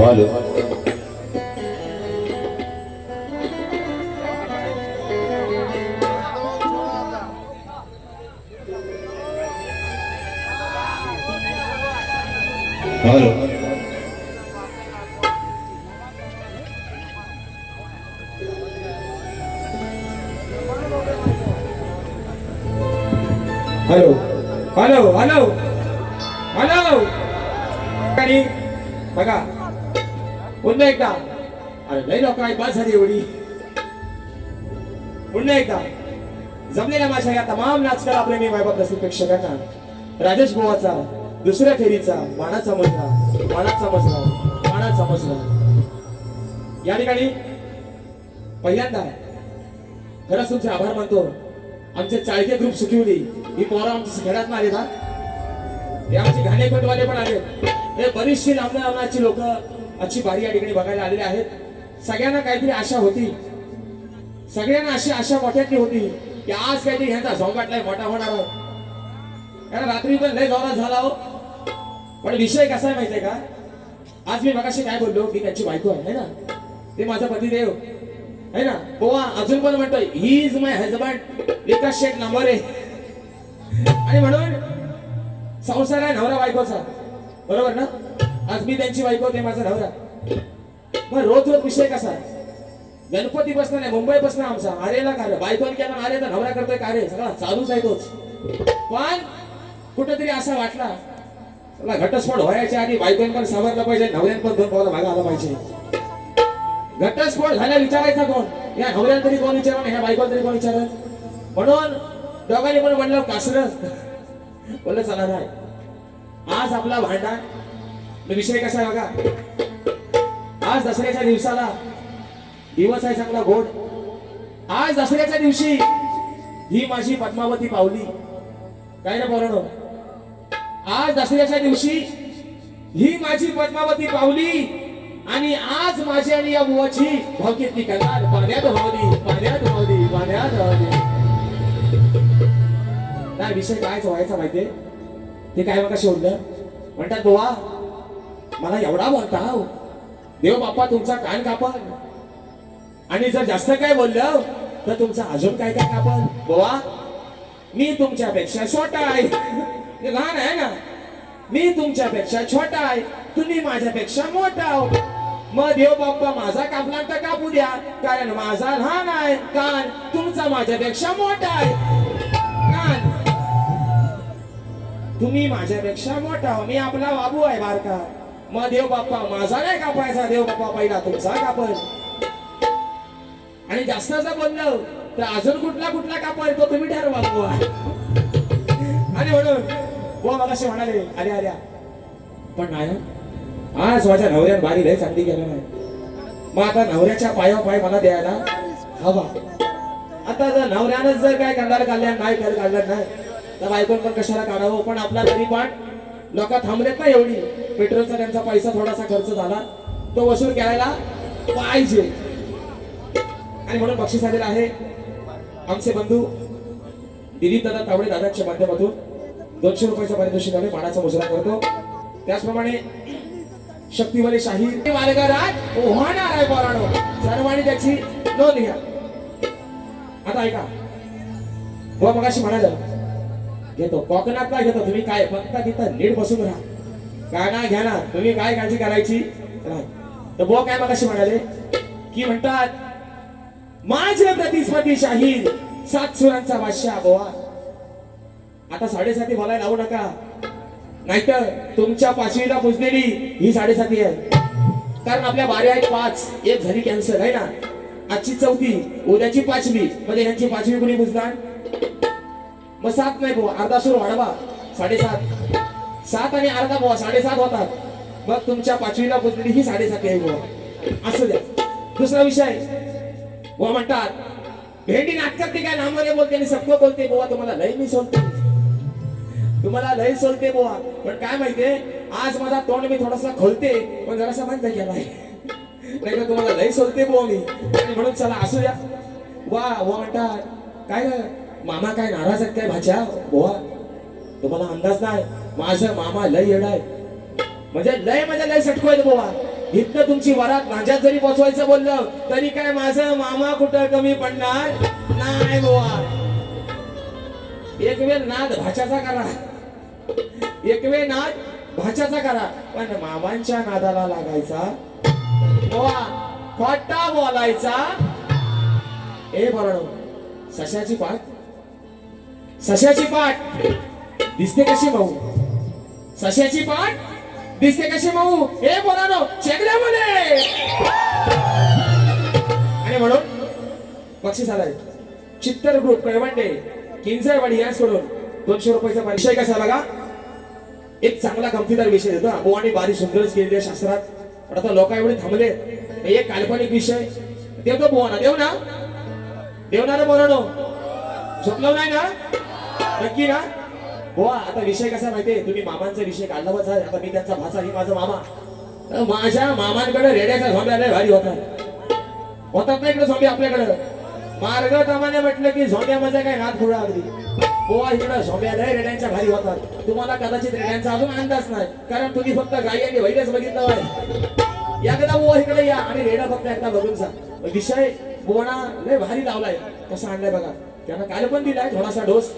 Hello hello hello hello hello hello आणि बघा पुन्हा एकदा अरे लई लोक आहेत बस झाली एवढी पुन्हा एकदा जमलेल्या माझ्या या तमाम नाचकला प्रेमी वैभव रसिक प्रेक्षकांना राजेश गोवाचा दुसऱ्या फेरीचा मानाचा मजरा मानाचा मजरा या ठिकाणी पहिल्यांदा खरंच तुमचे आभार मानतो. आमचे चाळके ग्रुप सुखिवली ही पोरं आमच्या खेळात आले ना हे आमचे घाणेपटवाले पण आले. हे बरीचशी लांबची लोक अच्छी बारी या ठिकाणी बघायला आलेले आहेत. सगळ्यांना काहीतरी आशा होती, सगळ्यांना अशी आशा मोठ्यातली होती की आज काहीतरी ह्यांचा झोंगाटलाय मोठा होणार आहोत. कारण रात्री पण लय जोरात झाला हो. पण विषय कसा आहे माहितीये का, आज मी मगाशी काय बोललो की त्यांची बायको आहे ना, ते माझा पतिदेव है ना. बोवा अजून पण म्हणतोय he is my husband, Vikas Sheth number आहे. आणि म्हणून संसार आहे नवरा बायकोचा, बरोबर ना. आज मी त्यांची बायको, ते माझा नवरा. मग रोज रोज विषय कसा आहे, गणपती पासून नाही मुंबई पासून आमचा आरेला कार्य बायकोन केला, आरे तर नवरा करतोय कार्य सगळा चालूच आहे तोच. पण कुठेतरी असा वाटला चला घटस्फोट व्हायच्या आधी बायकोन पण सावरलं पाहिजे, नवऱ्यान पण दोन पावलं मागे आला पाहिजे. घटस्फोट झाला विचारायचा कोण, या नवऱ्याला तरी कोण विचारलं, ह्या बायकोला तरी कोण विचारलं. म्हणून दोघांनी पण म्हणलं कासरं बोललं चला नाही. आज आपला भांडा विषय कसा आहे बघा, आज दसऱ्याच्या दिवसाला दिवस आहे चांगला गोड. आज दसऱ्याच्या दिवशी ही माझी पद्मावती पावली काय ना पोरांनो. आज दसऱ्याच्या दिवशी ही माझी पद्मावती पावली आणि आज माझी आणि या बुवाची भावकीतली करणार पाण्यात होली पाण्यात होली पाण्यात होली. नाही विषय काय व्हायचा माहितीये, ते काय मग शोधलं म्हणतात बुवा मला एवढा बोलता देव बाप्पा तुमचा कान कापल, आणि जर जास्त काय बोललं तर तुमचा अजून काय काय कापल. बुवा मी तुमच्यापेक्षा छोटा आहे, लहान आहे ना, मी तुमच्यापेक्षा छोटा आहे, तुम्ही माझ्यापेक्षा मोठा आहो. मग देव बाप्पा माझा कापला तर कापू द्या, कारण माझा लहान आहे कान, तुमचा माझ्यापेक्षा मोठा आहे कान. तुम्ही माझ्यापेक्षा मोठा हो, मी आपला बाबू आहे बारका. मग देव बाप्पा माझा नाही कापायचा, देव बाप्पा पहिला तुमचा कापल. आणि जास्त जर बोललो तर अजून कुठला कुठला कापल तो तुम्ही ठरवा बुवा. आणि म्हणून बुवा मगाशी म्हणाले अरे अरे पण नाही आज माझ्या नवऱ्यान बारी लय चांगली गेला नाही. मग आता नवऱ्याच्या पाय मला द्यायला हवा. आता जर नवऱ्यानंच जर काय कंदार काढल्या नाही कर काढलं नाही तर बायकोन पण कशाला काढावं. पण आपला तरी पण लोक थांबलेत ना एवढी, पेट्रोलचा त्यांचा पैसा थोडासा खर्च झाला तो वसूल करायला पाहिजे. आणि म्हणून बक्षीस आलेला आहे आमचे बंधू दिलीप दादा तावडे दादाच्या माध्यमातून 200 रुपयाचा पारितोषिक आले, मानाचा मुजरा करतो. त्याचप्रमाणे शक्तिवाली शाहीर मार्गराज ओहाणार आहे पोरांनो, सर्वांनी त्याची नोंद घ्या. आता ऐका बुवा मगाशी म्हणाला घेतो कोकणात काय घेतो तुम्ही काय फक्त तिथं नीट बसून राहा, गाणं घ्या ना तुम्ही, काय काळजी करायची नाही. तर बुवा काय मगाशी म्हणाले की म्हणतात माझे प्रतिस्पर्धी शाहीर 7 सुरांचा बादशाह. बुवा आता 7.5 बोलायला लावू नका, नाहीतर तुमच्या 5वीला पुजलेली ही 7.5 आहे. कारण आपल्या बाऱ्या आहेत 5, एक झाली कॅन्सर आहे ना, आजची 4थी उद्याची 5वी, म्हणजे ह्यांची 5वी कुणी पुजणार. मग 7 नाही बुवा, अर्धा सूर वाढवा 7.5, 7 आणि अर्धा बुवा 7.5 होतात. मग तुमच्या 5वीला पुजलेली ही 7.5 आहे बुवा. असू द्या. दुसरा विषय बुवा म्हणतात भेंडी नाटकात ते काय नामवरे बोलते आणि सबको बोलते. बुवा तुम्हाला लय मी सोलते, तुम्हाला लय सोलते बुवा. पण काय माहितीये आज माझा तोंड मी थोडासा खोलते, पण जरासा बंद केलाय, नाही तर तुम्हाला लय सोलते बुवा मी. आणि म्हणून चला असू द्या. वा बुवा म्हणतात काय मामा काय नाराज आहेत काय भाच्या. बुवा तुम्हाला अंदाज नाही, माझा मामा लय येडा आहे, म्हणजे लय सटको आहे बुवा. इथनं तुमची वरात माझ्यात जरी पोचवायचं बोललं तरी काय माझं मामा कुठं कमी पडणार नाही बुवा. एक वेळ नाद भाच्याचा करा, एक वेळ नाद भाच्याचा करा, पण मामांच्या नादाला लागायचा बुवा, खोटा बोलायचा. ए बरं, सशाची पाठ, सशाची पाठ दिसते कशी मऊ, सशाची पाठ दिसते कशी मऊ. हे बोलानो चेगड्यामध्ये. आणि म्हणून बक्षीस आलाय चित्तर ग्रुप कळवंडे किंजरवाडी यांच्याकडून 200 रुपयाचा विषय कसा बघा. एक चांगला गमतीदार विषय देतो. आणि बारी सुंदरच केलेली शास्त्रात. पण आता लोक एवढे थांबले, एक काल्पनिक विषय देतो. बोवाना देव ना, देवणार बोलानो, झोपलो नाही ना, नक्की ना बुवा. आता विषय कसा माहितीये, तुम्ही मामांचा विषय काढला बस. आता मी त्यांचा भाचा, ही माझा मामा. माझ्या मामांकडे रेड्याचा झोंब्या लय भारी होतात ना इकडे झोंबे आपल्याकडे. मार्ग तमाने म्हटलं की झोंब्या माझा काय नाद खुळा अगदी बुवा. इकडे झोंब्या लय रेड्यांच्या भारी होतात. तुम्हाला कदाचित रेड्यांचा अजून अंदाज नाही, कारण तुम्ही फक्त गाई आणि बैलच बघितलं आहे. एकदा बुवा इकडे या आणि रेडा फक्त एकदा बघून जा. विषय बुवाना लय भारी लावलाय. कसा आणलाय बघा. त्यांना काल पण दिलाय थोडासा डोस,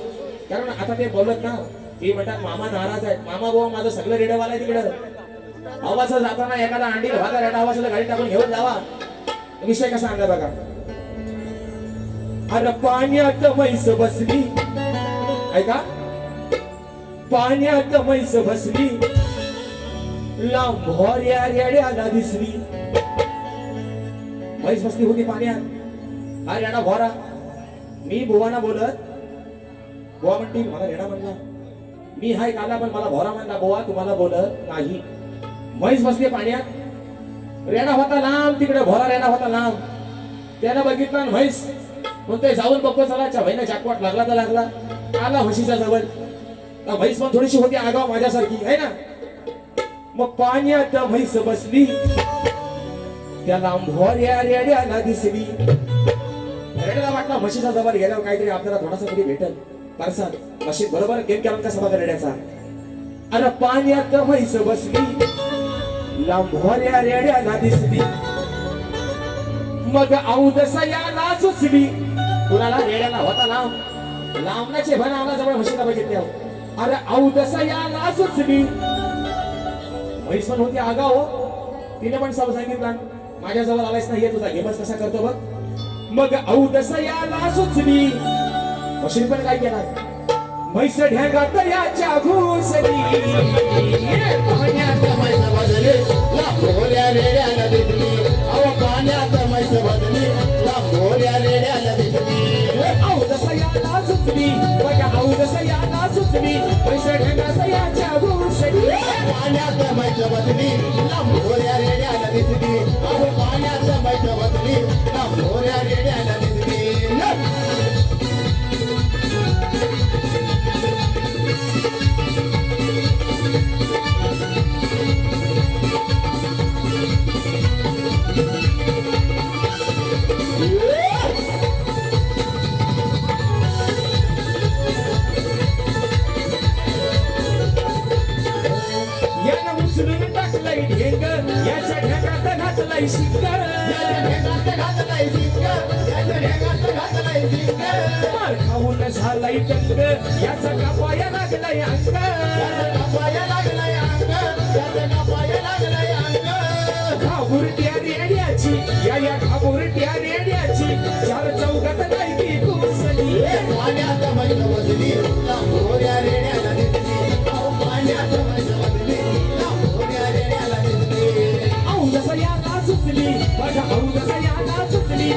कारण आता ते बोलत ना की म्हणतात मामा नाराज आहेत. मामा बुवा माझं सगळं रेडवाला आहे तिकडं. आवाज जाताना एखादा अंडी भागा रेडा आवाजाला गाडी टाकून घेऊन जावा. विषय कसा आणला बघा. अरे पाण्यात म्हैस बसली, ऐका, पाण्यात म्हैस बसली, लांब भोऱ्या रेड्याला दिसली. म्हैस बसली होती पाण्यात, हा रेडा भोरा. मी बुवाना बोलत, बुवा म्हणतील मला रेडा म्हणला, मी हाय काला पण मला भोरा म्हणला. बुवा तुम्हाला बोलत नाही. म्हैस बसली पाण्यात, रेडा होता लांब तिकडे, भोरा रेडा होता लांब. त्यानं बघितला म्हैस म्हणतोय जाऊन बघतो चला. भाईनं जाकवाट लागला तर लागला. आला म्हशीच्या जवळ. म्हैस पण थोडीशी होती आगाव माझ्यासारखी आहे ना. मग पाण्यात म्हैस बसली, त्याला भोऱ्या रेड्याला दिसली. रेड्याला वाटला म्हशीच्या जवळ गेल्यावर काहीतरी आपल्याला थोडासा तरी भेटल. परसाद म्हशी बरोबर गेम केला कसा बघा रेड्याचा. अरे पाण्यात म्हैस बसली, लांभोऱ्या रेड्याला दिसली. मग औदसा याला सुचली. कुणाला? रेड्याला होता लांब. लांबण्याचे भर आला जवळ म्हशीला बघितल्यावर. अरे औदसा याला सुचली. म्हैस पण होती आगाव. तिने पण सब सांगितलं माझ्या जवळ आलायच नाही, तुझा गेमच कसा करतो बघ. मग औदसा याला सुचली. म्हशीने पण काय केला, म्हैस ढ्यागात याच्या घुसली. पाण्यात म्हैस बसली, लांभोऱ्या रेड्याला दिसली. अहो पाण्यात म्हैस बसली, लांभोऱ्या रेड्याला दिसली. औदसा याला सुचली, बघा औदसा याला सुचली. म्हैस ढ्यागात याच्या घुसली. पाण्यात म्हैस बसली, लांभोऱ्या रेड्याला दिसली. अहो पाण्यात म्हैस बसली, लांभोऱ्या रेड्याला दिसली. याच्या ढेगात घातलाय शिंग, मार खाऊन झालाय दंग. याचा कापाया लागलाय अंग, घाबुरट्या रेड्याची, या घाबुरट्या रेड्याची चार चौकात नाही ती घुसली. पाण्यात म्हैस बसली, लांभोऱ्या रेड्याला दिसली. पाण्यात म्हैस बसली, लांभोऱ्या रेड्याला दिसली. औदसा याला सुचली, बघा औदसा याला सुचली.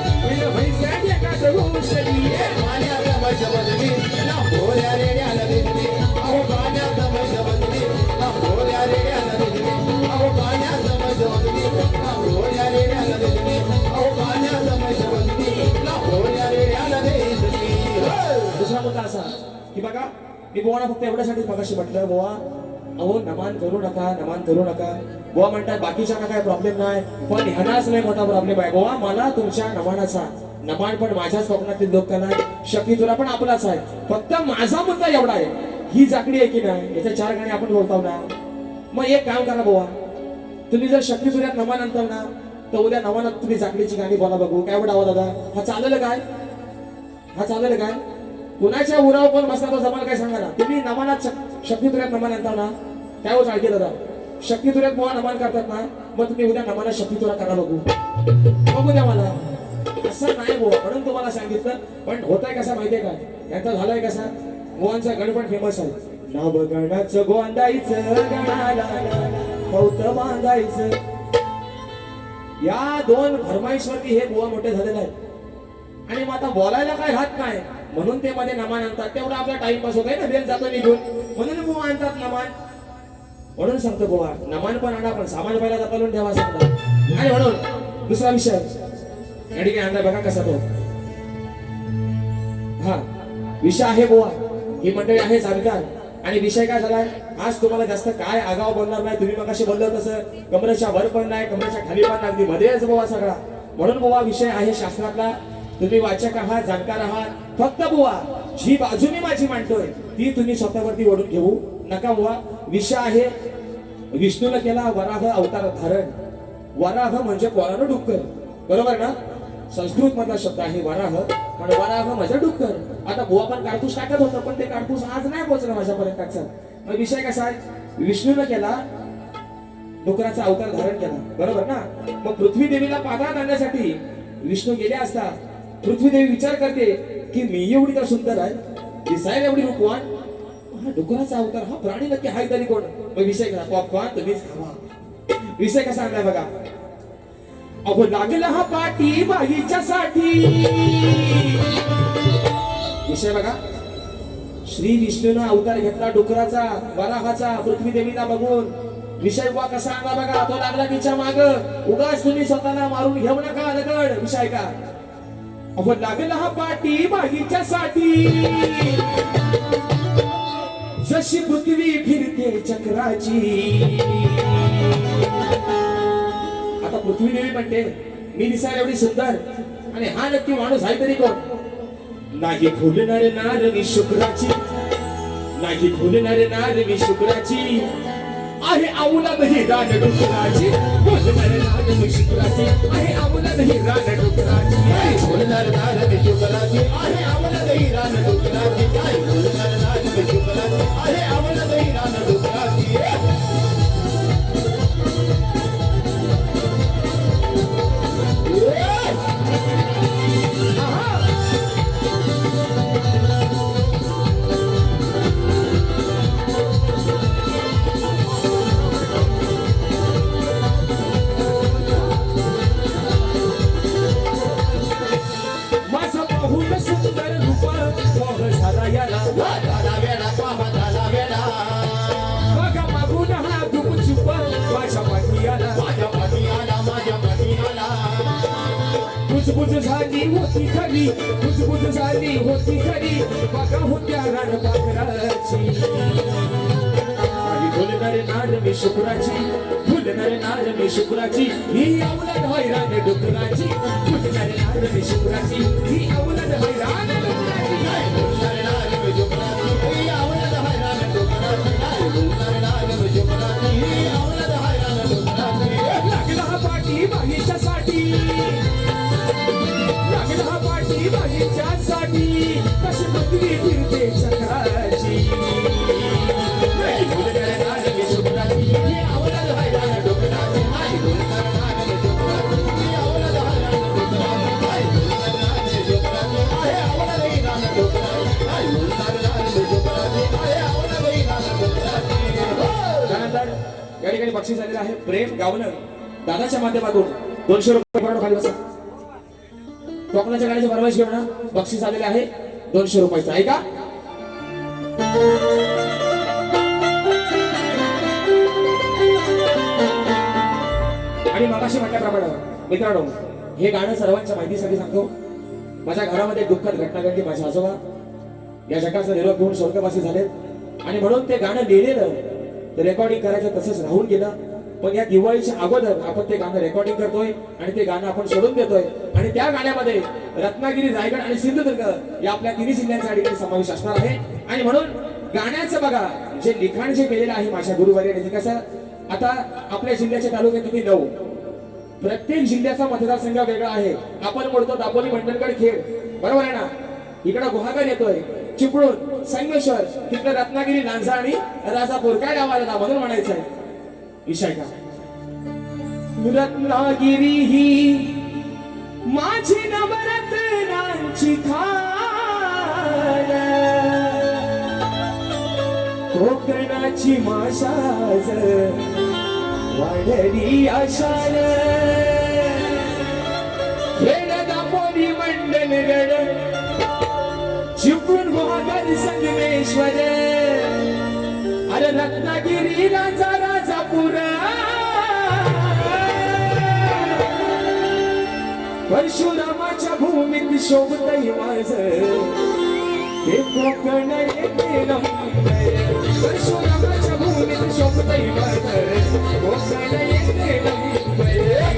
म्हैस ढेगात घुसली. पाण्यात म्हैस बसली, लांभोऱ्या रेड्याला दिसली. अहो पाण्यात म्हैस बसली, लांभोऱ्या रेड्याला दिसली. अहो पाण्यात म्हैस बसली, लांभोऱ्या रेड्याला दिसली. अहो पाण्यात म्हैस बसली, लांभोऱ्या रेड्याला दिसली. दुसरा मुद्दा असा की बघा, मी बुवाना फक्त एवढ्यासाठी मगाशी म्हटलं, बुवा अहो नमान करू नका, नमान करू नका. बुवा म्हणतात बाकीच्यांना काय प्रॉब्लेम नाही, पण ह्यानाच लय मोठा प्रॉब्लेम आहे. बुवा मला तुमच्या नमानाचा, नमान पण माझ्याच कोकणातील लोक नाही, शक्ती तुला पण आपलाच आहे. फक्त माझा मुद्दा एवढा आहे, ही जाकडी आहे की नाही याच्या 4 गाणे आपण बोलतो ना. मग एक काम करा बुवा, तुम्ही जर शक्तीपुऱ्यात नमन आणताल ना तर उद्या नमनात तुम्ही जाकलीची गाणी बोला बघू. काय एवढा आवाज दादा? हा चालेल काय? हा चालेल काय? कुणाच्या उराव पण बसला तो जमाल काय सांगा ना. तुम्ही नमनात शक्तीपुऱ्यात नमन आणता ना काय हो चालते दादा. शक्तीपुऱ्यात बुवा नमन करतात ना मग तुम्ही उद्या नमनात शक्तीपुरा करा बघू. बघू द्या मला. असं नाही बुवा म्हणून तुम्हाला सांगितलं. पण होतंय कसा माहितीये का यांचा झालाय कसा. बुवांचा गणपण फेमस आहे. नाव गणाचं गोंदायचं गणाला कौत बांधायचं. या दोन फरमाईशवरती हे बुवा मोठे झालेले आहेत. आणि मग आता बोलायला काय हात नाही म्हणून ते मध्ये नमान आणतात. तेवढा आपला टाइमपास होतोय ना. बेल जातो निघून म्हणून बुवा आणतात नमान. म्हणून सांगतो बुवा नमान पण आणा पण सामान पहिला जपालून ठेवा सांगतात. आणि म्हणून दुसरा विषय या ठिकाणी आणला बघा कसा तो. हा विषय आहे बुवा ही मंडळी आहे जाणकार. आणि विषय काय झालाय आज तुम्हाला जास्त काय आगाव बोलणार नाही. तुम्ही मगाशी बोललो तसं कमरेच्या वर पण नाही कमरेच्या खाली पण अगदी मध्येच बुवा सगळा. म्हणून बुवा विषय आहे शास्त्रातला. तुम्ही वाचक आहात जाणकार आहात. फक्त बुवा जी बाजू मी माझी मांडतोय ती तुम्ही स्वतःवरती ओढून घेऊ नका बुवा. विषय आहे विष्णूला केला वराह अवतार धारण. वराह म्हणजे पोरानं डुक्कर बरोबर ना. संस्कृत मधला शब्द आहे वराह. पण वराह म्हणजे डुक्कर. आता बुवा पण काडतूस टाकत होतं पण ते काडतूस आज नाही पोहोचलं माझ्यापर्यंत. मग विषय कसा आहे विष्णूने केला डुकराचा अवतार धारण केला बरोबर ना. मग पृथ्वी देवीला पादात आणण्यासाठी विष्णू गेले असता पृथ्वी देवी विचार करते की मी एवढी तर सुंदर आहे दिसायला एवढी रूपवान. हा डुकराचा अवतार हा प्राणी नक्की हाय तरी कोण. मग विषय कसा पॉपकॉर्न तुम्हीच खावा. विषय कसा आणलाय बघा. अहो लागला हा पाठी बाईच्या साठी. विषय बघा श्री विष्णूने अवतार घेतला डुकराचा वराहाचा पृथ्वी देवीला बघून. विषय बुवा कसा आणला बघा. तो लागला तिच्या माग. उगाच तुम्ही स्वतःला मारून घेऊ नका दगड. विषय का अहो लागला हा पाठी बाईच्या साठी. जशी पृथ्वी फिरते चक्राची. आता पृथ्वी देवी म्हणते मी दिसायला एवढी सुंदर आणि हा नक्की माणूस आहे तरी कोण. नाही खुलणार नार मी शुक्राची. नाही खुलणार नार मी शुक्राची. आहे औलाद ही रान डुकराची. खुलणार नार मी शुक्राची. आहे औलाद ही रान डुकराची. खुलणार नार मी शुक्राची. आहे औलाद ही रान डुकराची. खुलणार नार मी शुक्राची. आहे औलाद ही रान डुकराची. बुज झाली होती खरी. बुज झाली होती खरी. बघा होत्या रान पाखराची. फुलणार नार मी शुक्राची. फुलणार नार मी शुक्राची. ही औलाद हैराण डुकराची. फुलणार नार मी शुक्राची. ही औलाद हैराण डुकराची. फुलणार नार मी शुक्राची. ही औलाद हैराण डुकराची. फुलणार नार मी शुक्राची. ही औलाद हैराण डुकराची. लागला हा पाठी बाईच्या साठी. लागला हा पाठी बाईच्या साठी. कशी पृथ्वी फिरते चक्राची. फुलणार नार मी शुक्राची. ही औलाद हैराण डुकराची. फुलणार नार मी शुक्राची. ही औलाद हैराण डुकराची. फुलणार नार मी शुक्राची. आहे औलाद हैराण डुकराची. फुलणार नार मी शुक्राची. आहे औलाद हैराण डुकराची. त्यानंतर या ठिकाणी बक्षीस आलेलं आहे प्रेम गावणं दादाच्या माध्यमातून 200 रुपये पाठवून खाली बसा. कोकणाच्या गाण्याची फरमाईश घेऊन ना बक्षीस आलेले आहे 200 रुपयाचं. ऐका आणि मगाशी म्हटल्याप्रमाणे मित्रांनो हे गाणं सर्वांच्या माहितीसाठी सांगतो. माझ्या घरामध्ये दुःखद घटना घडली. माझे आजोबा या जगाचा निरोप घेऊन स्वर्गवासी झाले आणि म्हणून ते गाणं लिहिलेलं ते रेकॉर्डिंग करायचं तसंच राहून गेलं. पण या दिवाळीच्या अगोदर आपण ते गाणं रेकॉर्डिंग करतोय आणि ते गाणं आपण सोडून देतोय. आणि त्या गाण्यामध्ये रत्नागिरी रायगड आणि सिंधुदुर्ग या आपल्या तिन्ही जिल्ह्यांचा ठिकाणी समावेश असणार आहे. आणि म्हणून गाण्याचं बघा जे लिखाण जे केलेलं आहे माझ्या गुरुवर्याने कसं आता आपल्या जिल्ह्याचे तालुके किती 9 प्रत्येक जिल्ह्याचा मतदारसंघ वेगळा आहे. आपण म्हणतो दापोली मंडणगड खेड बरोबर आहे ना, इकडं गुहागर येतोय, चिपळूण संगमेश्वर, तिकडे रत्नागिरी लांजा आणि राजापूर. काय गावाला म्हणून म्हणायचं आहे विषय का रत्नागिरी ही माझी नवरत्नांची खान, कोकणाची माशाज वाढली आशान, खेड दापोली मंडणगड चिपळूण गुहागर संगमेश्वर, अरे रत्नागिरी राजा राजापूर, परशुरामाच्या भूमीत शोभतय माझ हे कोकण येते नंबर, परशुरामाच्या भूमीत शोभतय माझ कोकण येते नंबर,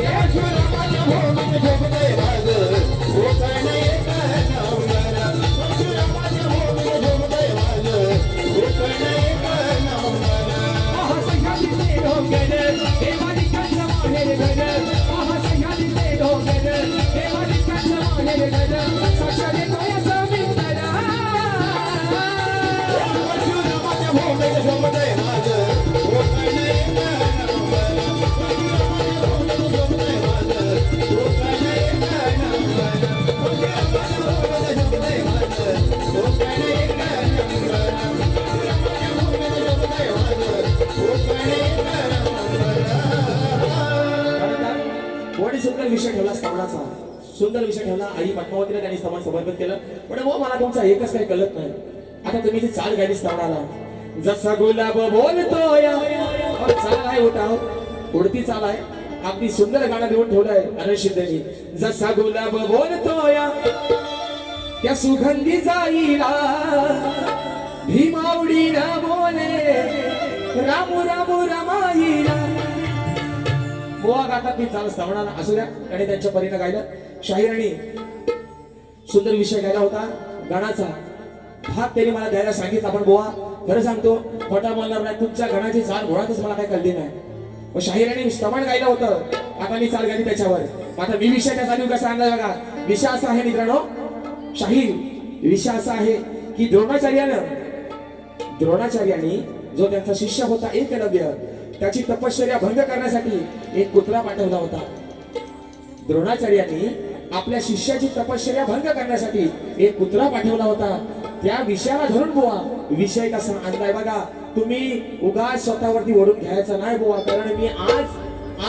परशुरामाच्या भूमीत शोभतय माझ कोकण येते नंबर, परशुरामाच्या भूमीत शोभतय माझ कोकण येते नंबर. महासह्यादिले डोंगर हे मालिकांचं माहेर घर, महासह्यादिले डोंगर हे मालिकांचं माहेर घर, साक्षात डोळ्याचं मित्र, परशुरामाच्या भूमीत शोभतय माझ कोकण येते नंबर, परशुरामाच्या भूमीत शोभतय माझ कोकण येते नंबर, परशुरामाच्या भूमीत शोभतय माझ कोकण येते नंबर, परशुरामाच्या भूमीत शोभतय माझ कोकण येते नंबर. सुंदर विषय ठेवला स्तवनाचा, सुंदर विषय ठेवला. आई पद्मावतीला त्यांनी स्तवन समर्पित केलं. पण हो मला तुमचा एकच काही कळत नाही. आता तुम्ही जी चाल गायली स्तवनाला, जसा गुलाब बोलतोय चाल आहे होता उडती चाल आहे. अगदी सुंदर गाणं लिहून ठेवलंय अनंत शिंदेनी. जसा गुलाब बोलतोय त्या सुगंधी जाईला भीमावडीला बोले रामू रामू रमाईला. बोवा गातात ती चाल स्तवनाला असू द्या आणि त्यांच्या परीनं गायलं. शाहीराणी सुंदर विषय गायला होता गाण्याचा भाग त्यांनी मला द्यायला सांगितलं. पण बोवा खरं सांगतो खोटा बोलणार नाही, तुमच्या गाण्याची चाल मुळातच मला काही कळली नाही. मग शाहीराणी स्तवन गायलं होतं, आता मी चाल गायली त्याच्यावर. आता मी विषय काय चालू कसा आणला बघा. विषय असा आहे मित्रांनो, शाहीर विषय असा आहे की द्रोणाचार्यांनी जो त्यांचा शिष्य होता एकलव्य, त्याची तपश्चर्या भंग करण्यासाठी एक कुत्रा पाठवला होता. द्रोणाचार्यांनी आपल्या शिष्याची तपश्चर्या भंग करण्यासाठी एक कुत्रा पाठवला होता. त्या विषयाला धरून बुवा विषय कसा आणलाय बघा. तुम्ही उगाच स्वतःवरती ओढून घ्यायचा नाही बुवा, कारण मी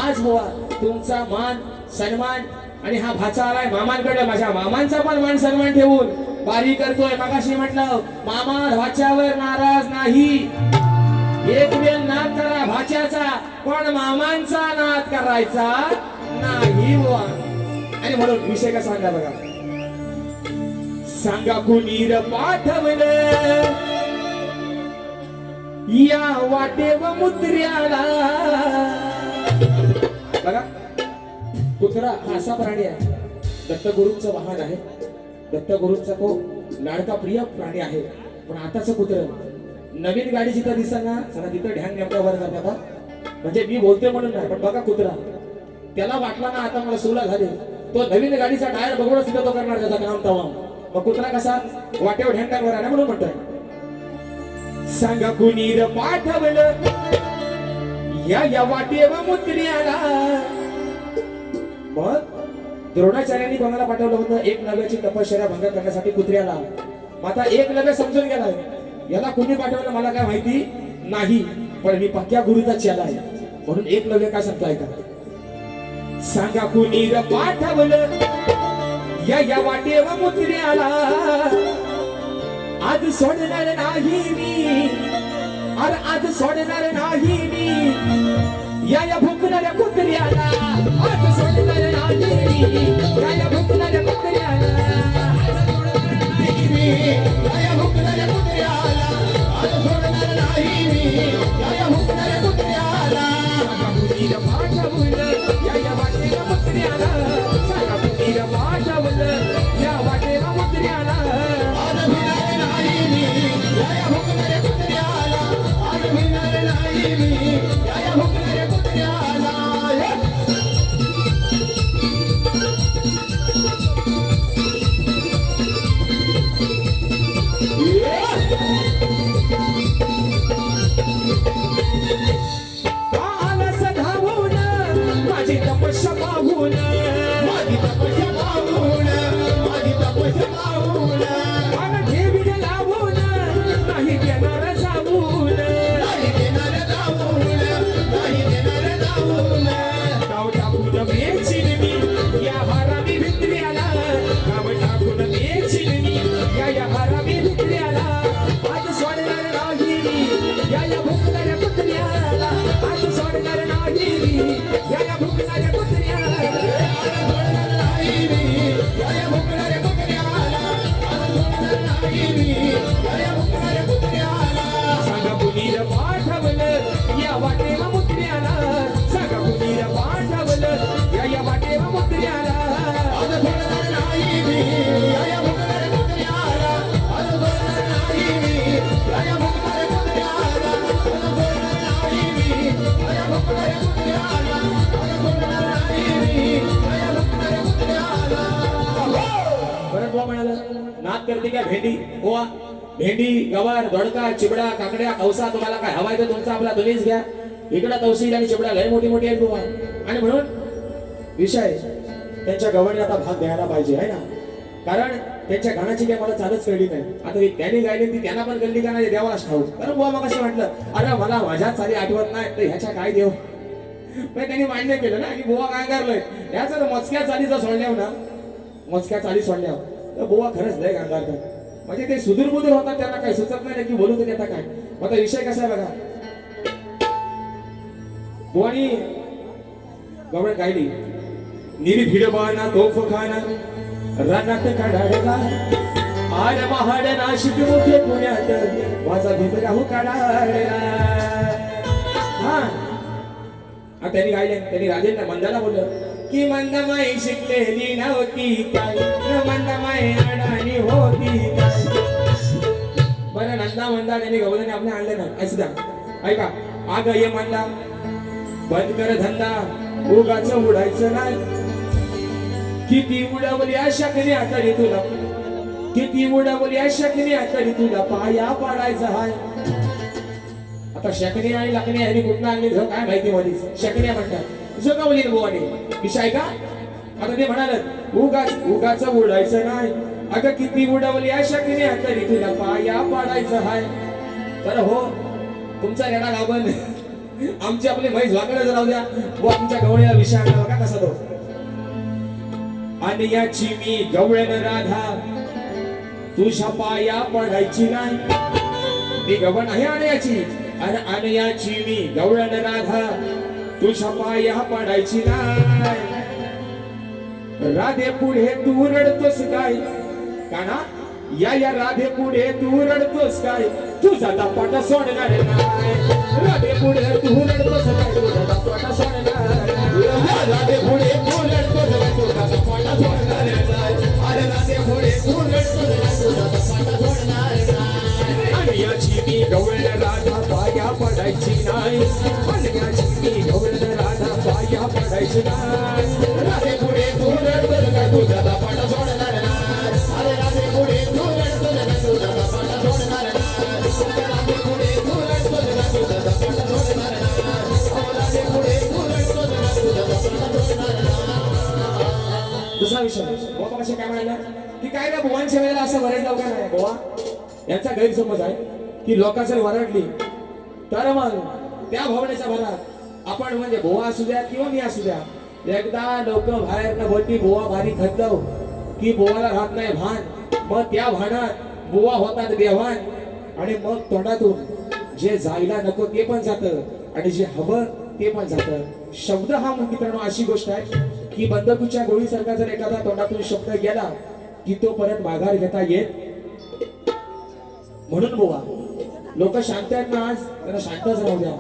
आज बुवा तुमचा मान सन्मान आणि हा भाचा आलाय मामांकडे, माझ्या मामांचा पण मान सन्मान ठेवून बारी करतोय. मगाशी म्हटलं मामा भाच्यावर नाराज नाही, एक वेळ नाद करा भाच्याचा, पण मामांचा नाद करायचा नाही बुवा. आणि म्हणून विषय का सांगा बघा. सांगा कुणीर पाठवलं या वाटेव मुत्र्याला. बघा कुत्रा हा असा प्राणी आहे, दत्तगुरूंचं वाहन आहे, दत्तगुरूंचा तो लाडका प्रिय प्राणी आहे. पण आताच कुत्र नवीन गाडी जिथं दिसत ना चला तिथं ढ्यान नेमक्या वर जातात. म्हणजे मी बोलतोय म्हणून नाही, पण बघा कुत्रा त्याला वाटला ना आता मला सोला झाले, तो नवीन गाडीचा टायर बघूनच तिथं तो करणार त्याचा काम तवा. मग कुत्रा कसा वाटेवर ढ्यान आहे म्हणून म्हणतोय. सांगा कुणीर पाठवलं या वाटेव मुत्र्याला. मग द्रोणाचार्यांनी कोणाला पाठवलं होतं? एक नव्याची तपश्चर्या भंग करण्यासाठी कुत्र्याला. आता एक नव्या समजून गेलाय, याला कुणी पाठवलं मला काय माहिती नाही, पण मी पक्क्या गुरुचा चेला आहे म्हणून एक नव्या काय सांगताय का. सांगा कुणीर पाठवलं या वाटेव मुत्र्याला. आज सोडणार नाही मी, अरे आज सोडणार नाही मी या भुकणाऱ्या कुत्र्याला. आज सोडणार नाही मी या भुकणाऱ्या कुत्र्याला. आज सोडणार नाही मी या भुकणाऱ्या कुत्र्याला. आज सोडणार नाही मी या भुकणाऱ्या कुत्र्याला. कुणीर पाठवलं या वाटेला मुत्र्याला. सांगा कुणीर पाठवलं या वाटेला मुत्र्याला. आज भिणार नाही मी या भुकणाऱ्या कुत्र्याला. माझी तपस्या पाहून माझी तपस्या पाहून माझी तपस्या पाहून मन ठेवीन लावून नाही देणार जाऊन नाही देणार जाऊन नाही देणार जाऊन गाव टाकून वेचीन मी या हरामी भित्र्याला गाव टाकून वेचीन मी या हरामी भित्र्याला आज सोडणार नाही मी या भुकणाऱ्या कुत्र्याला आज सोडणार नाही मी या भुकणाऱ्या कुत्र्याला सांगा मुलीला पाठवलं या वाटेला मुत्र्याला सांगा मुलीला पाठवलं या वाटेला मुत्र्याला परत बुवा म्हणाला नाद करते का भेंडी बुवा भेंडी गवार दोडका चिबडा काकड्या कवसा तुम्हाला काय हवाय तर तुमचा आपला तुम्हीच घ्या इकडं तवशील आणि चिबडा लय मोठी मोठी आहेत बुवा आणि म्हणून विषय त्यांच्या गवळणी आता भाग द्यायला पाहिजे आहे ना कारण त्यांच्या गाण्याची काही मला चालच कळली नाही आता त्यांनी गायली ती त्यांना पण कळली का नाही देवालाच ठाऊक कारण बुवा मग असं म्हटलं अरे मला माझ्याच चाली आठवत नाही तर ह्याच्या काय देव पण त्यांनी मान्य केलं ना की बुवा काय करलोय ह्याच मोजक्या चालीचा सोडल्यावर ना मोजक्या चाली सोडल्यावर तर बुवा खरंच लय गांगार कर म्हणजे ते सुदूर बुदूर होतात त्यांना काही सुचत नाही की बोलू तरी आता काय आता विषय कसा आहे बघा बुवानी गवळ गायली निरी भिडबाना तोफ खाना रानात काढाडला आड महाड नाशिक मोठे पुण्यात माझा भीम राहू काढाडला हा त्यांनी गायले त्यांनी राजेंना मंदाला बोललं की मंदमाई शिकलेली नव्हती काय मंदमाई अडाणी होती काय बरं नंदा मंदा त्यांनी गवळणी आपल्या आणले ना ऐका ऐका आग ये मंदा बंद कर धंदा उगाच उडायचं नाही किती उडवली अशा कधी आतडी तुला किती उडवली अशा कधी आतडी तुला पाया पाडायचा हाय आता शकणी आणि लकणी आणि कुठं आणली काय माहिती मध्ये शकण्या म्हणतात जगवली बुवाने विषय का आता ते म्हणाल उगाच उडायचं नाही अगं किती उडवली अशा कधी आतडी तुला पाया पाडायचं हाय तर हो तुमचा रेडा गावन आमची आपली म्हैस वाकडच राहू द्या व आमच्या गवळीला विषय आणला बघा कसा तो आणि याची मी गवळण राधा तुझ्या पाया पडायची नाही मी गवळ आहे आणि याची आणि याची मी गवळण राधा तुझ्या पाया पडायची नाही राधे पुढे तू रडतोस काय काना या राधे पुढे तू रडतोस काय तुझा दापाटा सोडणार नाही राधे पुढे तू रडतोस काय तुझा दापाटा सोडणार नाही राधे पुढे तू रडतोस काय तुझा दापाटा सोडणार नाही अरे राधे पुढे तू रडतोस काय तुझा दापाटा सोडणार नाही आणि याची मी गवळण राधा पाया पडायची नाही आणि याची मी गवळण राधा पाया पडायची नाही राधे पुढे तू रडतोस काय तुझा दापाटा सोडणार नाही अरे राधे पुढे तू रडतोस काय तुझा दापाटा सोडणार नाही राधे पुढे तू रडतोस काय तुझा दापाटा सोडणार नाही राधे पुढे तू रडतोस काय तुझा दापाटा सोडणार नाही दुसरा विषय बाबा कसे काय म्हणाला की काय ना बुवांच्या वेळेला असं वरड लावणार नाही बुवा यांचा गैरसमज आहे की लोकांचं वरडली तर मग त्या भावनेच्या भरात आपण म्हणजे बुवा असू द्या किंवा मी असू द्या एकदा लोक बाहेर न बोलती बुवा भारी खतव की बुवाला राहत नाही भान मग त्या भानात बुवा होतात देवान आणि मग तोंडातून जे जायला नको ते पण जातं आणि जे हवं ते पण जातं शब्द हा मित्रांनो अशी गोष्ट आहे की बंदुकीच्या गोळीसारखा जर एखादा तोंडातून शब्द गेला की तो परत माघार घेता येत म्हणून बुवा लोक शांत आहेत ना आज त्यांना शांतच राहू द्या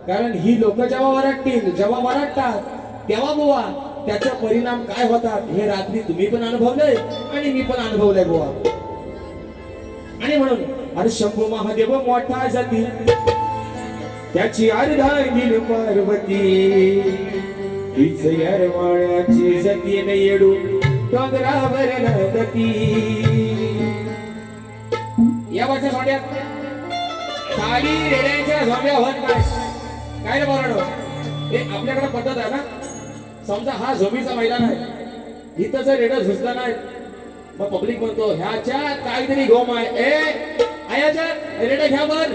कारण ही लोक जेव्हा वरडतील जेव्हा वरडतात तेव्हा बुवा त्याचा परिणाम काय होतात हे रात्री तुम्ही पण अनुभवलंय आणि मी पण अनुभवलंय बुवा आणि म्हणून अरे शंभू महादेव मोठा जाती त्याची अर्धांगिनी पार्वती हीच यरवाळ्याची सती न येडू डोंगरावर नदती या वर्षा सोड्यात खाली रेड्यांच्या झोंब्या होत काय काय रे बरडो हे आपल्याकडे पद्धत आहे ना समजा हा झोमीचा मैदान आहे, इथं जर रेडर झुसला नाही मग पब्लिक म्हणतो ह्याच्यात काहीतरी गोम आहे. आयाच्यात रेडा घ्या वर,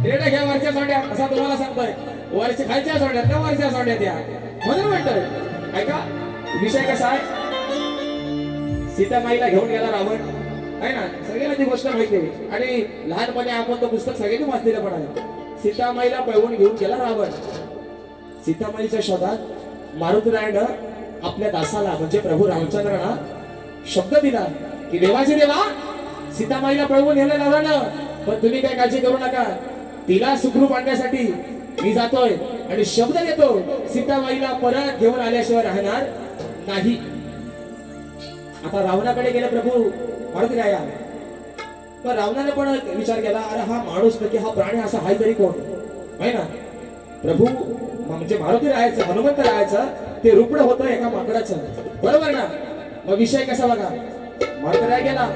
रेडा घ्या वरच्या सोंड्या, असा तुम्हाला सांगतोय. वरच्या खालच्या सोंड्यात त्या वरच्या सोंड्यात या म्हणून म्हणतोय. ऐका विषय कसा आहे, सीतामाईला घेऊन गेला रावण आहे ना, सगळ्यांना ती गोष्ट माहिती आहे. आणि लहानपणी आपण तो पुस्तक सगळ्यांनी वाचलेलं पण आहे. सीतामाईला पळवून घेऊन गेला रावण. सीतामाईच्या शोधात मारुतीरायानं आपल्या दासाला म्हणजे प्रभू रामचंद्रांना शब्द दिला की देवाचे देवा, सीतामाईला पळवून नेलं रावणानं, पण तुम्ही काय काळजी करू नका, तिला सुखरूप आणण्यासाठी मी जातोय आणि शब्द देतो सीतामाईला परत घेऊन आल्याशिवाय राहणार नाही. आता रावणाकडे गेले प्रभू मारुतीराया. पण रावणाने पण विचार केला, अरे हा माणूस नक्की हा प्राणी असा हाय तरी कोण आहे ना. प्रभू म्हणजे मारुतीरायाचं हनुमंतरायाचं ते रुपड होतं एका माकडाचं, बरोबर ना. मग विषय कसा बघा, मारुतीराया गेला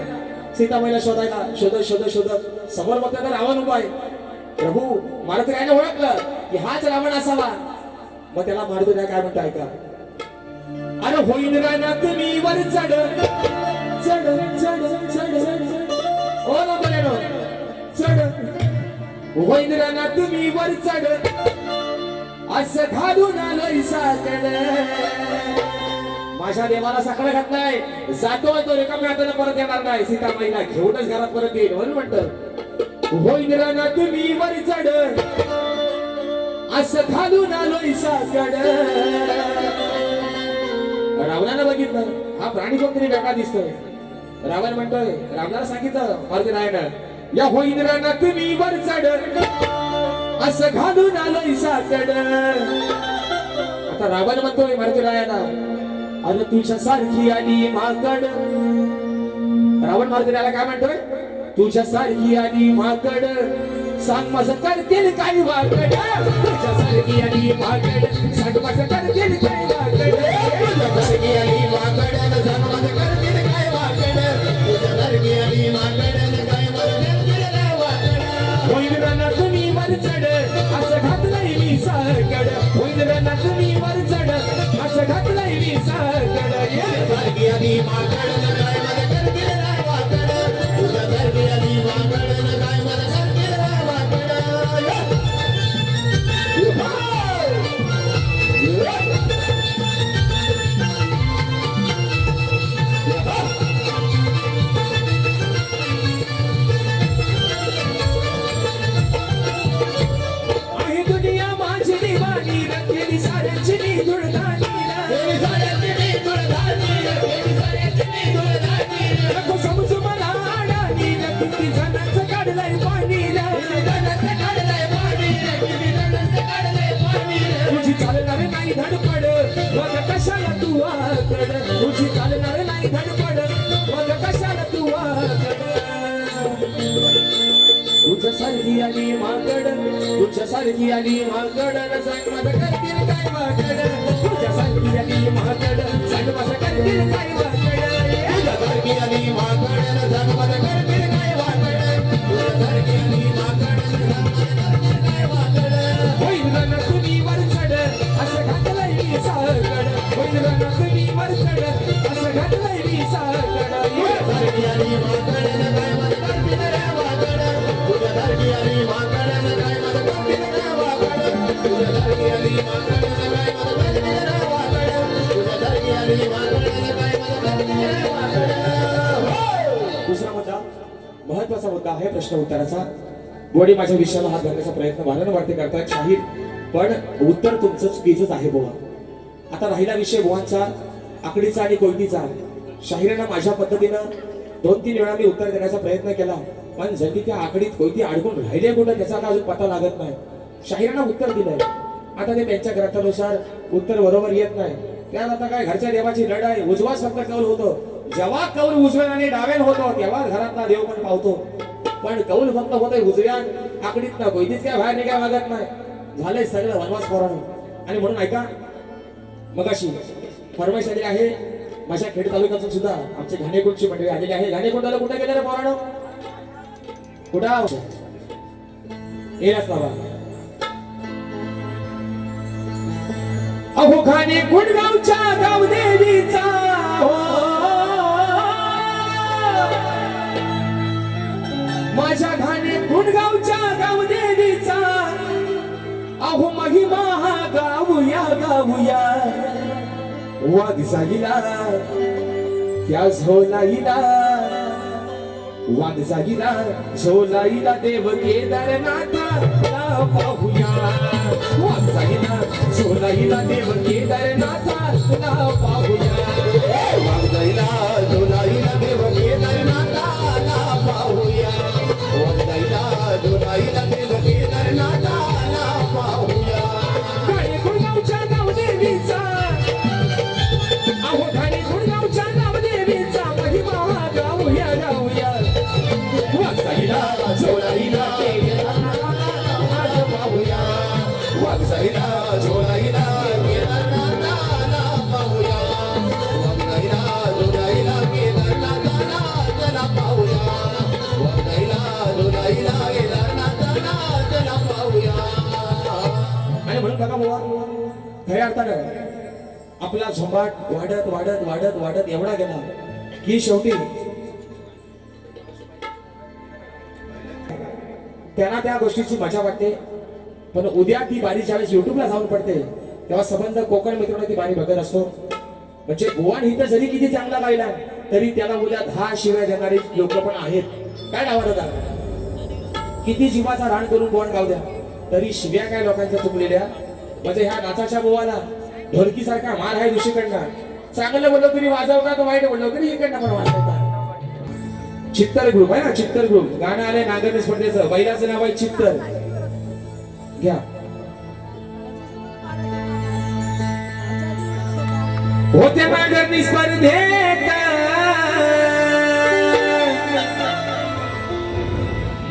सीतामाईला शोधायला, शोधत शोधत शोधत समोर बघता तर रावण उभा आहे. प्रभू मारुतीरायाने ओळखलं की हाच रावण असावा. मग त्याला मारुतीराया काय म्हणतो ऐका, अरे होईल रानात मी वर चढ चढ चढ चढ ओ ना बोलेनो चढ, होईल रानात मी वर चढ असं घालून आलोय साकड. माझ्या देवाला साकडं घातलाय, जातोय तो रिकाम्या हाताने परत येणार नाही, सीतामाईला घेऊनच घरात परत येईल म्हणून म्हणतं होईल रानात मी वर चढ असं घालून आलोय साकड. रावणानं बघितलं हा प्राणी कोणतरी वेगळा दिसतोय. रावण म्हणतोय, रावणाला सांगितलं मारुतीरायानं, या होईल रानात मी वर चढ असं घालून आलोय साकड. आता रावण म्हणतोय मारुतीरायाला, अरे तुझ्या सारखी आली माकड. रावण मारुतीरायाला काय म्हणतोय, तुझ्या सारखी आली माकड सांग माझं करतील काय वाकड. तुझ्या सारखी आली माकड सांग माझं करतील काय वाकड. तुझ्या सारखी आली माकड सांग माझं करतील काय वाकड. तुझ्या सारखी आली माकड काय माझं करतील काय वाकड. होईल रानात मी वर चढ असं घातलंय मी साकड. होईल रानात मी वर चढ असं घातलंय मी साकड. तुझ्या सारखी आली माकड काय माझं करतील काय वाकड. तुझ्या सारखी आली माकड काय माझं करतील काय वाकड. आहे दुनिया माझी दिवाणी केली साऱ्यांची मी धुळदाणी. नको समजू मला अडाणी किती जणांचं काढलंय पाणी. तुझी चालणार नाही धडपड मग कशाला तू आकड. तुझी चालणार नाही धडपड मग कशाला तू आकड. तुझ्या सारखी आली माकड, तुझ्या सारखी आली माकड सांग माझं करतील काय वाकड. तुझ्या सारखी आली माकड सांग माझं करतील काय वाकड. तुझ्या सारखी आली माकड सांग माझं करतील काय वाकड. तुझ्या सारखी आली माकड सांग माझं करतील काय वाकड. होईल रानात मी वर चढ असं घातलंय मी साकड. होईल रानात मी वर चढ असं घातलंय मी साकड. तुझ्या सारखी आली माकड काय माझं करतील काय वाकड. तुझ्या सारखी आली माकड काय माझं करतील काय वाकड. तुझ्या सारखी आली माकड काय माझं करतील काय वाकड. तुझ्या सारखी आली माकड काय माझं करतील काय वाकड. दुसरा मुद्दा महत्वाचा मुद्दा आहे प्रश्न उत्तराचा. गोडी माझ्या विषयाला हात घालण्याचा प्रयत्न वारंवारते करतायत शाहीर, पण उत्तर तुमचं चुकीचंच आहे बुवा. आता राहिला विषय बुवांचा आकडीचा आणि कोयतीचा. शाहिरांना माझ्या पद्धतीनं 2-3 वेळा मी उत्तर देण्याचा प्रयत्न केला, पण जरी त्या आकडीत कोयती अडकून राहिले कुठं त्याचा का अजून पत्ता लागत नाही. शाहिरांना उत्तर दिलंय, आता ते त्यांच्या ग्रंथानुसार उत्तर बरोबर येत नाही. त्यात आता काय घरच्या देवाची लढ आहे. उजवाच फक्त कौल होतो. जेव्हा कौल उजव्यान आणि डाव्यान होतो तेव्हा घरातला देव पण पावतो. पण कौल फक्त होतोय उजव्यान, आकडीत ना कोयतीच काय बाहेर निघाय मागत नाही. झालंय सगळं वनवास पोरांनो. आणि म्हणून ऐका, मगाशी फरमाईश आलेली आहे माझ्या खेड तालुक्यातून सुद्धा आमचे घाणेकुंडची मंडळी आलेली आहे. घाणेकुंडाला कुठे गेले रे पोरांनो? कुठं येलाच बाबा. अहो खाणे गुणगावच्या गावदेवीचा हो माझ्या घाणे गुणगावच्या गावदेवीचा अहो महिमा हा गाऊया गाऊया वाघ जागीला त्या झोलाईला वाघ जागीला झोलाईला देव केदारनाथाला पाहूया वाघ जागीला झोलाईला देव केदारनाथाला पाहूया वाघ जाईला झोलाईला देव केदारनाथाला पाहूया वाघ जाईला झोलाईला देव केदारनाथाला पाहूया घाणे गुणगावच्या गावदेवीचा अहो घाणे गुणगावच्या गावदेवीचा महिमा हा गाऊया गाऊया वाघ जागीला झोलाईला केदारनाथाला पाहूया वाघ जाईला झोलाईला केदारनाथाला पाहूया वाघ जाईला झोलाईला केदारनाथाला पाहूया वाघ जाईला झोलाईला केदारनाथाला पाहूया आणि म्हणून बघा बुवा खऱ्या अर्थानं आपला झोंबाट वाढत वाढत वाढत वाढत एवढा गेला की शेवटी त्यांना त्या गोष्टीची मजा वाटते पण उद्या ती बारी ज्यावेळेस युट्यूबला जाऊन पडते तेव्हा संबंध कोकण मित्रांनो ती बारी बघत असतो म्हणजे गोवान हिथं जरी किती चांगला गायला तरी त्याला उद्या 10 शिव्या देणारे लोक पण आहेत काय डावा दादा किती जीवाचा रान करून गोवान गाव द्या तरी शिव्या काय लोकांच्या चुकलेल्या म्हणजे ह्या नाचाच्या बोवाला ढोलकीसारखा मार आहे दुसरीकडनं चांगलं बोललो तरी वाजवतात वाईट बोललो तरी इकडनं पण वाजवतात चित्तर ग्रुप आहे ना चित्तर ग्रुप गाणं आलंय नागरिक स्पर्धेचं बैलाचं नाव आहे चित्तर घ्या होते नागरिक स्पर्धेत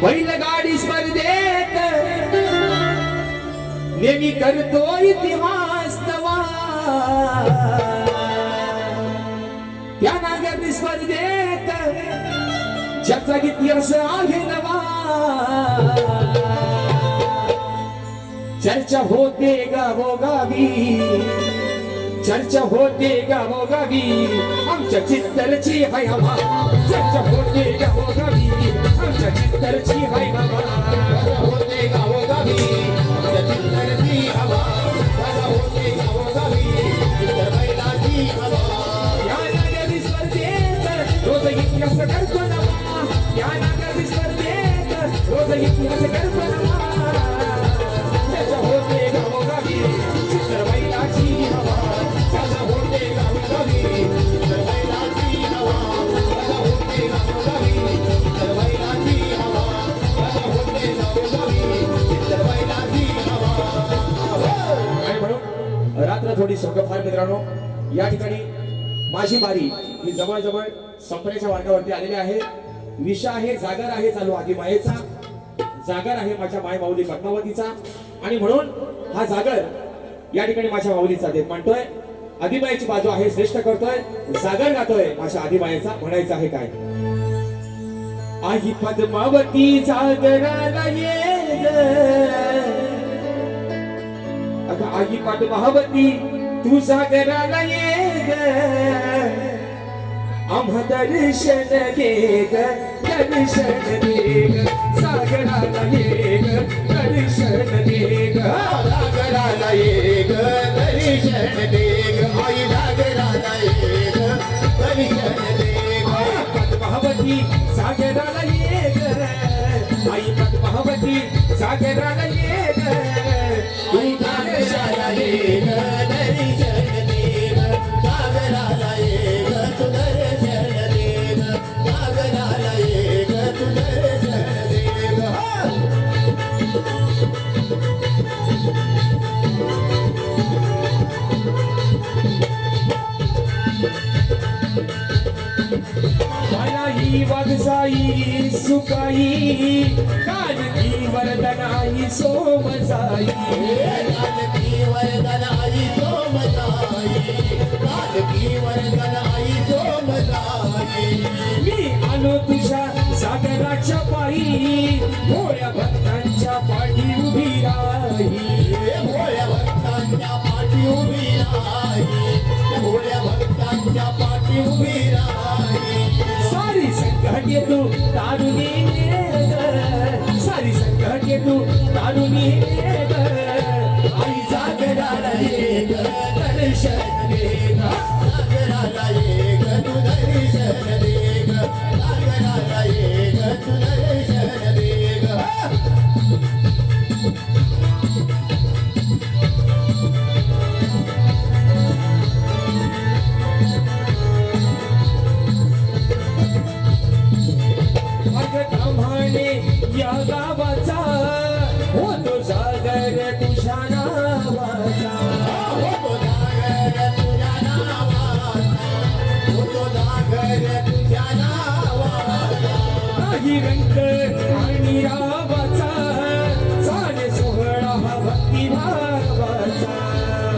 बैलगाडी स्पर्धेत नेहमी करतो इतिहास तवा त्या नागरिक स्पर्धेत ज्याचा इतिहास आहे नवा चर्चा होते गावोगावी चर्चा होते गावोगावी आमच्या चित्तरची हाय हवा चर्चा होते गावोगावी आमच्या चित्तरची हाय हवा होते गावोगावी आमच्या चित्तरची हवा राजा होते गावोगावी चित्तर बैलाची हवा या नागरी स्पर्धेत रोज इतिहास करतो नवा या नागरी स्पर्धेत रोज इतिहास करतो नवा चर्चा होते गावोगावी चित्तर बैलाची हवा राजा होते गावोगावी चित्तर बैलाची हवा राजा होते गावोगावी चित्तर बैलाची हवा राजा होते गावोगावी चित्तर बैलाची हवा आणि म्हणून रात्र थोडी फार मित्रांनो या ठिकाणी माझी बारी ही जवळजवळ संपण्याच्या मार्गावरती आलेली आहे विषय आहे जागर आहे चालू आधी मायेचा जागर आहे माझ्या माय माऊली पद्मावतीचा आणि म्हणून हा जागर या ठिकाणी माझ्या माऊलीचा देत म्हणतोय आदिमायेची बाजू आहे श्रेष्ठ करतोय जागर गातोय माझ्या आदिमायेचा म्हणायचं आहे काय आई पद्मावती जागराला ये ग अगं आई पद्मावती तू जागराला ये ग आम्हा दर्शन दे ग दर्शन दे ग सागराला ये ग दर्शन दे ग जागराला ये ग दर्शन दे ग आई जागराला ये ग दर्शन दे ग पद्मावती सागराला ये ग आई पद्मावती सागराला ये ग आई जागराला ये ग दर्शन दे ग जागराला ये ग तू दर्शन दे ग जागराला ये ग तू दर्शन दे ग मायाई वागसाई सुकाई कानकी वरदनाई सोमसाई कानकी वरदनाई सोमसाई कानकी वरदनाई सोमसाई मी आलो तुझ्या सागराच्या पायी भोळ्या भक्तांच्या पाठी उभी राही भोळ्या भक्तांच्या पाठी पाठी उभी राही त्या भोळ्या भक्तांच्या पाठी उभी राही सारी संकटे तू तारून ये ग सारी संकटे तू तारून ये ग आई जागराला ये ग दर्शन दे ग जागराला ये ग तू दर्शन दे ग जागराला ये ग तू दर्शन दे ग म्हणे या गावाचा होतो जागर तुझ्या नावाचा होतो जागर तुझ्या नावाचा होतो जागर तुझ्या नावाचा काही रंग आणि रावाचा चाले सोहळा हा भक्ती भावाचा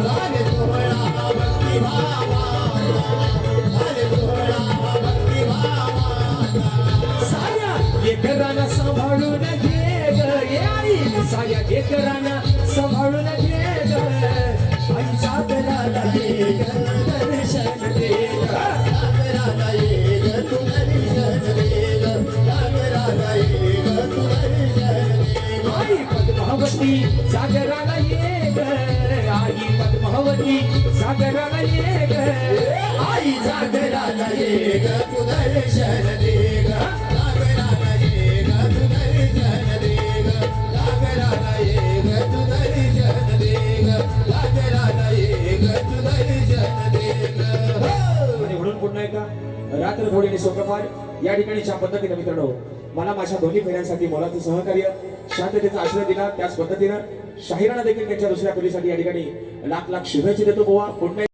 झाले सोहळा भक्ती भावाचा झाले सोहळा भक्ती भावाचा साऱ्या लेकरांना सांभाळून घे ग ये आई साऱ्या लेकरांना सांभाळून घे ग आई जागराला ये ग दर्शन दे ग जागराला ये ग तू दर्शन दे ग जागराला ये ग तू दर्शन दे ग आई पद्मावती सागराला ये ग आई पद्मावती सागराला ये ग आई जागराला ये ग तू दर्शन दे ग जागराला ये ग तू दर्शन दे ग जागराला ये ग तू दर्शन दे ग जागराला ये ग तू दर्शन दे ग आणि म्हणून पुन्हा एकदा रात्र थोडी आणि सोकफार या ठिकाणी ज्या पद्धतीने मित्रांनो मला माझ्या दोन्ही फेऱ्यांसाठी मोलाचं सहकार्य शांततेचा आश्रय दिला त्याच पद्धतीनं शाहिराना देखील त्यांच्या दुसऱ्या पिढीसाठी या ठिकाणी लाख लाख शुभेच्छा देतो गोवा पुन्हा